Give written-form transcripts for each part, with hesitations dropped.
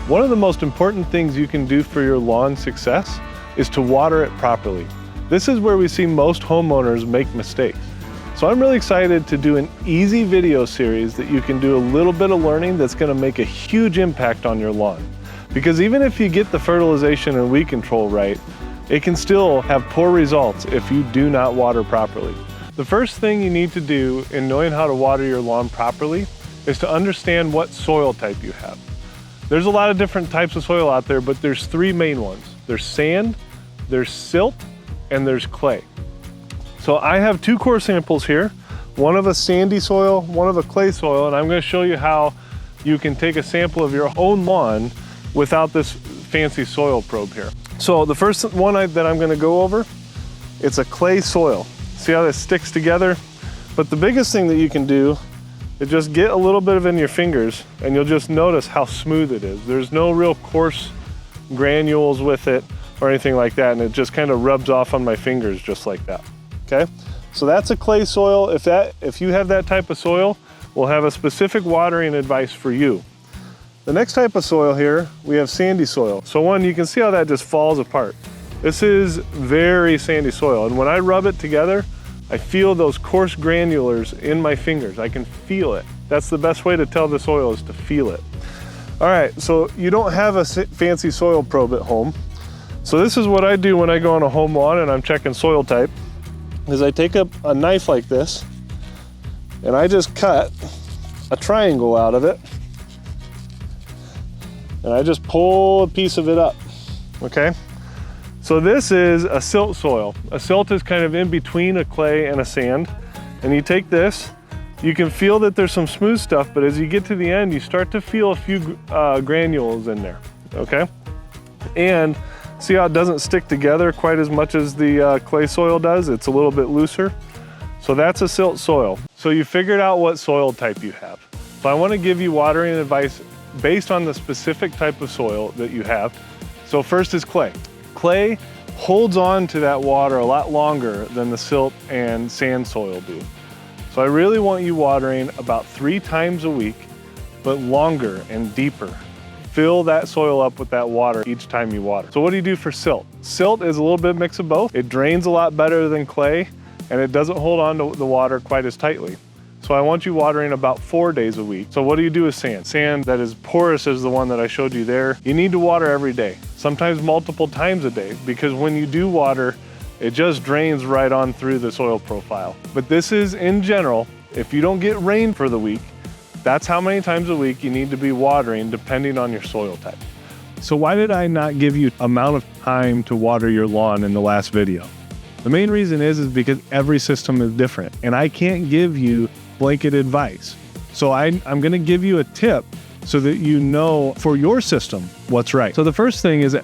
One of the most important things you can do for your lawn success is to water it properly. This is where we see most homeowners make mistakes. So I'm really excited to do an easy video series that you can do a little bit of learning that's going to make a huge impact on your lawn. Because even if you get the fertilization and weed control right, it can still have poor results if you do not water properly. The first thing you need to do in knowing how to water your lawn properly is to understand what soil type you have. There's a lot of different types of soil out there, but there's three main ones. There's sand, there's silt, and there's clay. So I have two core samples here, one of a sandy soil, one of a clay soil, and I'm going to show you how you can take a sample of your own lawn without this fancy soil probe here. So the first one that I'm going to go over, it's a clay soil. See how this sticks together? But the biggest thing that you can do is just get a little bit of it in your fingers and you'll just notice how smooth it is. There's no real coarse granules with it or anything like that, and it just kind of rubs off on my fingers just like that. Okay, so that's a clay soil. If you have that type of soil, we'll have a specific watering advice for you. The next type of soil here, we have sandy soil. So one, you can see how that just falls apart. This is very sandy soil, and when I rub it together, I feel those coarse granulars in my fingers. I can feel it. That's the best way to tell the soil, is to feel it. All right, so you don't have a fancy soil probe at home. So this is what I do when I go on a home lawn and I'm checking soil type, is I take up a knife like this and I just cut a triangle out of it and I just pull a piece of it up, okay? So this is a silt soil. A silt is kind of in between a clay and a sand. And you take this, you can feel that there's some smooth stuff, but as you get to the end, you start to feel a few granules in there, okay? And see how it doesn't stick together quite as much as the clay soil does? It's a little bit looser. So that's a silt soil. So you figured out what soil type you have. So I want to give you watering advice based on the specific type of soil that you have. So first is clay. Clay holds on to that water a lot longer than the silt and sand soil do. So I really want you watering about 3 times a week, but longer and deeper. Fill that soil up with that water each time you water. So what do you do for silt? Silt is a little bit mix of both. It drains a lot better than clay, and it doesn't hold on to the water quite as tightly. So I want you watering about 4 days a week. So what do you do with sand? Sand that is porous as the one that I showed you there. You need to water every day, sometimes multiple times a day, because when you do water, it just drains right on through the soil profile. But this is in general, if you don't get rain for the week, that's how many times a week you need to be watering depending on your soil type. So why did I not give you amount of time to water your lawn in the last video? The main reason is because every system is different and I can't give you blanket advice. So I'm going to give you a tip so that you know for your system what's right. So the first thing is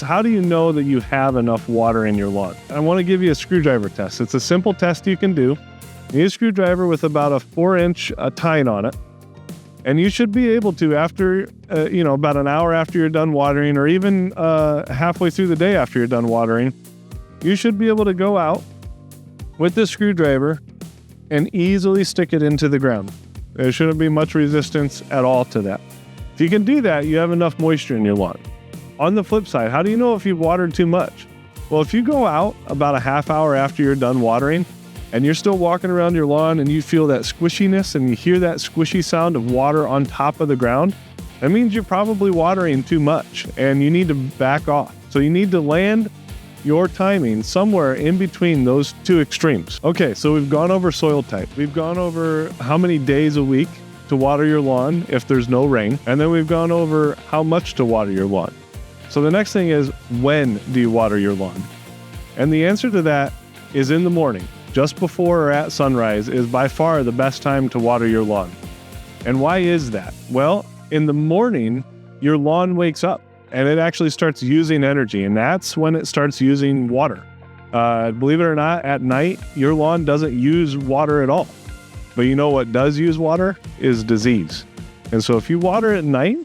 how do you know that you have enough water in your lawn? I want to give you a screwdriver test. It's a simple test you can do. You need a screwdriver with about a 4-inch tine on it. And you should be able to, after, about an hour after you're done watering, or even halfway through the day after you're done watering, you should be able to go out with this screwdriver and easily stick it into the ground. There shouldn't be much resistance at all to that. If you can do that, you have enough moisture in your lawn. On the flip side, how do you know if you've watered too much? Well, if you go out about a half hour after you're done watering and you're still walking around your lawn and you feel that squishiness and you hear that squishy sound of water on top of the ground, that means you're probably watering too much and you need to back off. So you need to land your timing somewhere in between those two extremes. Okay, so we've gone over soil type. We've gone over how many days a week to water your lawn if there's no rain. And then we've gone over how much to water your lawn. So the next thing is, when do you water your lawn? And the answer to that is in the morning. Just before or at sunrise is by far the best time to water your lawn. And why is that? Well, in the morning, your lawn wakes up and it actually starts using energy, and that's when it starts using water. Believe it or not, at night, your lawn doesn't use water at all. But you know what does use water is disease. And so if you water at night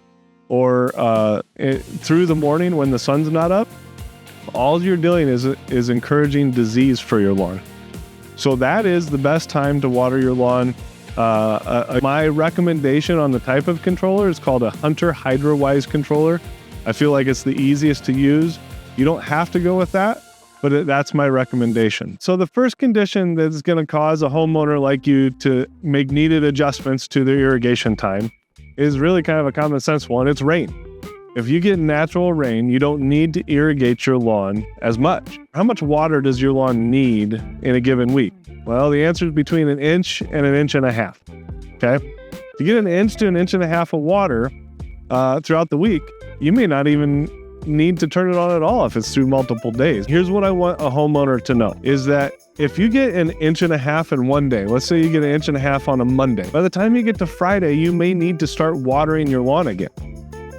or through the morning when the sun's not up, all you're doing is encouraging disease for your lawn. So that is the best time to water your lawn My recommendation on the type of controller is called a Hunter HydroWise controller. I feel like it's the easiest to use. You don't have to go with that, but that's my recommendation. So the first condition that's going to cause a homeowner like you to make needed adjustments to their irrigation time is really kind of a common sense one. It's rain. If you get natural rain, you don't need to irrigate your lawn as much. How much water does your lawn need in a given week? Well, the answer is between 1 inch and 1.5 inches. Okay? To get 1 inch to 1.5 inches of water throughout the week, you may not even need to turn it on at all if it's through multiple days. Here's what I want a homeowner to know is that if you get 1.5 inches in one day, let's say you get 1.5 inches on a Monday, by the time you get to Friday, you may need to start watering your lawn again.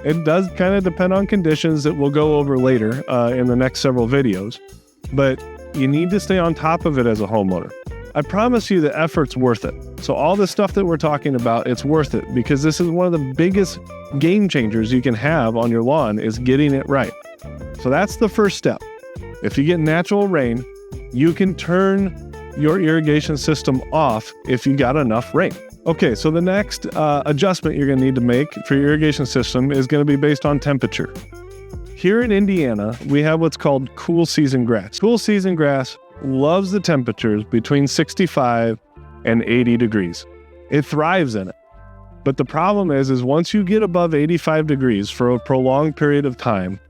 It does kind of depend on conditions that we'll go over later in the next several videos, but you need to stay on top of it as a homeowner. I promise you the effort's worth it. So all the stuff that we're talking about, it's worth it because this is one of the biggest game changers you can have on your lawn is getting it right. So that's the first step. If you get natural rain, you can turn your irrigation system off if you got enough rain. Okay, so the next adjustment you're going to need to make for your irrigation system is going to be based on temperature. Here in Indiana, we have what's called cool season grass. Cool season grass loves the temperatures between 65 and 80 degrees. It thrives in it. But the problem is once you get above 85 degrees for a prolonged period of time,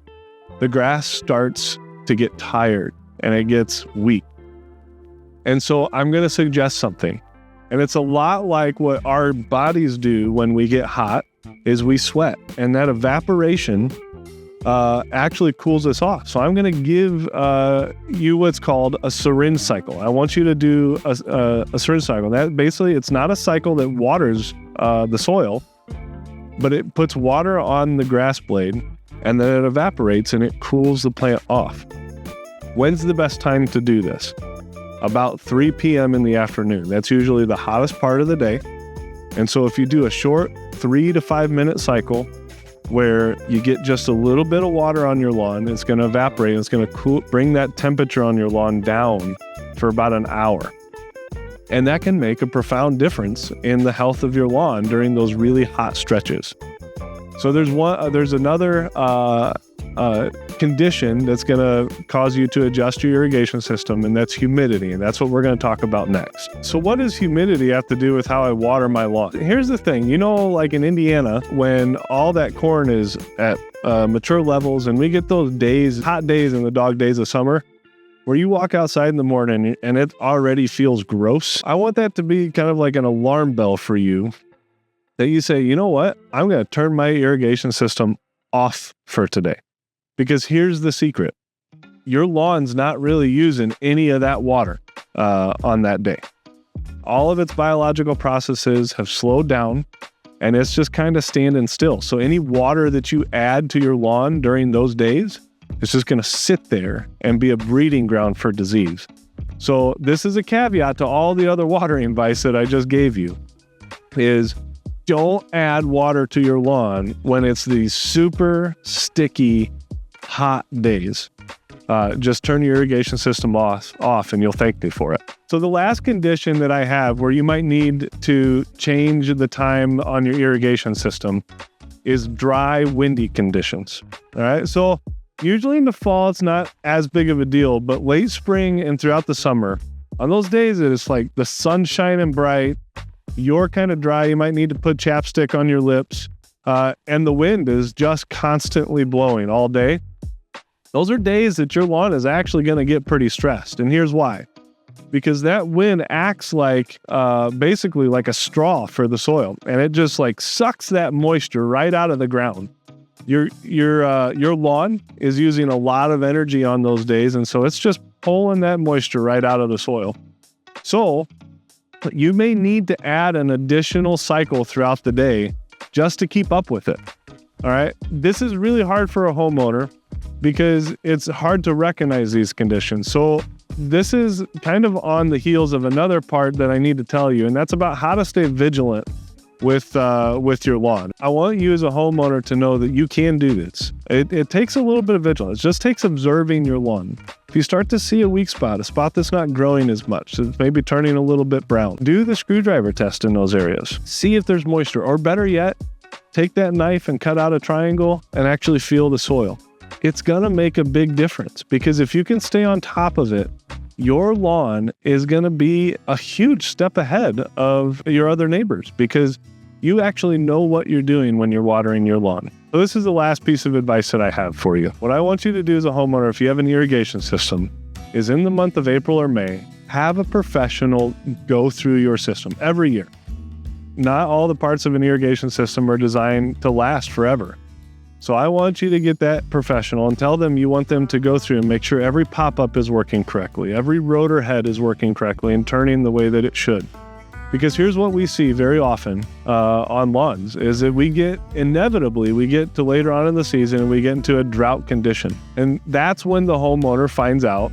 the grass starts to get tired and it gets weak. And so I'm going to suggest something. And it's a lot like what our bodies do when we get hot is we sweat. And that evaporation actually cools us off. So I'm going to give you what's called a syringe cycle. I want you to do a syringe cycle. That basically, it's not a cycle that waters the soil, but it puts water on the grass blade and then it evaporates and it cools the plant off. When's the best time to do this? About 3 p.m. in the afternoon. That's usually the hottest part of the day. And so if you do a short 3 to 5 minute cycle where you get just a little bit of water on your lawn, it's going to evaporate. It's going to bring that temperature on your lawn down for about an hour. And that can make a profound difference in the health of your lawn during those really hot stretches. So there's another condition that's going to cause you to adjust your irrigation system, and that's humidity, and that's what we're going to talk about next. So what does humidity have to do with how I water my lawn? Here's the thing, like in Indiana, when all that corn is at mature levels and we get those days, hot days and the dog days of summer, where you walk outside in the morning and it already feels gross, I want that to be kind of like an alarm bell for you that you say, you know what, I'm going to turn my irrigation system off for today. Because here's the secret. Your lawn's not really using any of that water on that day. All of its biological processes have slowed down and it's just kind of standing still. So any water that you add to your lawn during those days, it's just going to sit there and be a breeding ground for disease. So this is a caveat to all the other watering advice that I just gave you, is don't add water to your lawn when it's these super sticky, hot days. Just turn your irrigation system off and you'll thank me for it. So the last condition that I have where you might need to change the time on your irrigation system is dry, windy conditions. All right. So usually in the fall, it's not as big of a deal, but late spring and throughout the summer, on those days that it's like the sun's shining bright, you're kind of dry, you might need to put chapstick on your lips, and the wind is just constantly blowing all day. Those are days that your lawn is actually going to get pretty stressed. And here's why. Because that wind acts like basically like a straw for the soil, and it just like sucks that moisture right out of the ground. Your lawn is using a lot of energy on those days, and so it's just pulling that moisture right out of the soil. So you may need to add an additional cycle throughout the day just to keep up with it. All right. This is really hard for a homeowner because it's hard to recognize these conditions. So this is kind of on the heels of another part that I need to tell you, and that's about how to stay vigilant with your lawn. I want you as a homeowner to know that you can do this. It takes a little bit of vigilance. It just takes observing your lawn. If you start to see a weak spot, a spot that's not growing as much, it's maybe turning a little bit brown, do the screwdriver test in those areas. See if there's moisture, or better yet, take that knife and cut out a triangle and actually feel the soil. It's gonna make a big difference, because if you can stay on top of it, your lawn is gonna be a huge step ahead of your other neighbors, because you actually know what you're doing when you're watering your lawn. So this is the last piece of advice that I have for you. What I want you to do as a homeowner, if you have an irrigation system, is in the month of April or May, have a professional go through your system every year. Not all the parts of an irrigation system are designed to last forever. So I want you to get that professional and tell them you want them to go through and make sure every pop-up is working correctly, every rotor head is working correctly and turning the way that it should. Because here's what we see very often on lawns, is that we get to later on in the season and we get into a drought condition. And that's when the homeowner finds out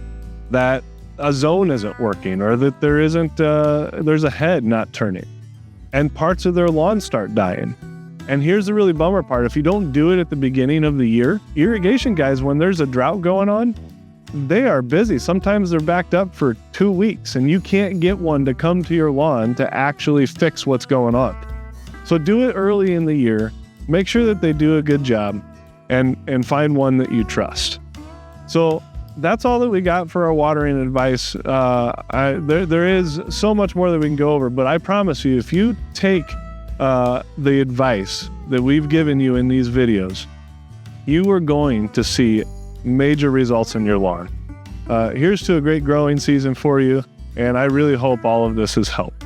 that a zone isn't working, or that there's a head not turning, and parts of their lawn start dying. And here's the really bummer part. If you don't do it at the beginning of the year, irrigation guys, when there's a drought going on, they are busy. Sometimes they're backed up for 2 weeks, and you can't get one to come to your lawn to actually fix what's going on. So do it early in the year. Make sure that they do a good job, and find one that you trust. So that's all that we got for our watering advice. There is so much more that we can go over, but I promise you, if you take the advice that we've given you in these videos, you are going to see major results in your lawn. Here's to a great growing season for you, and I really hope all of this has helped.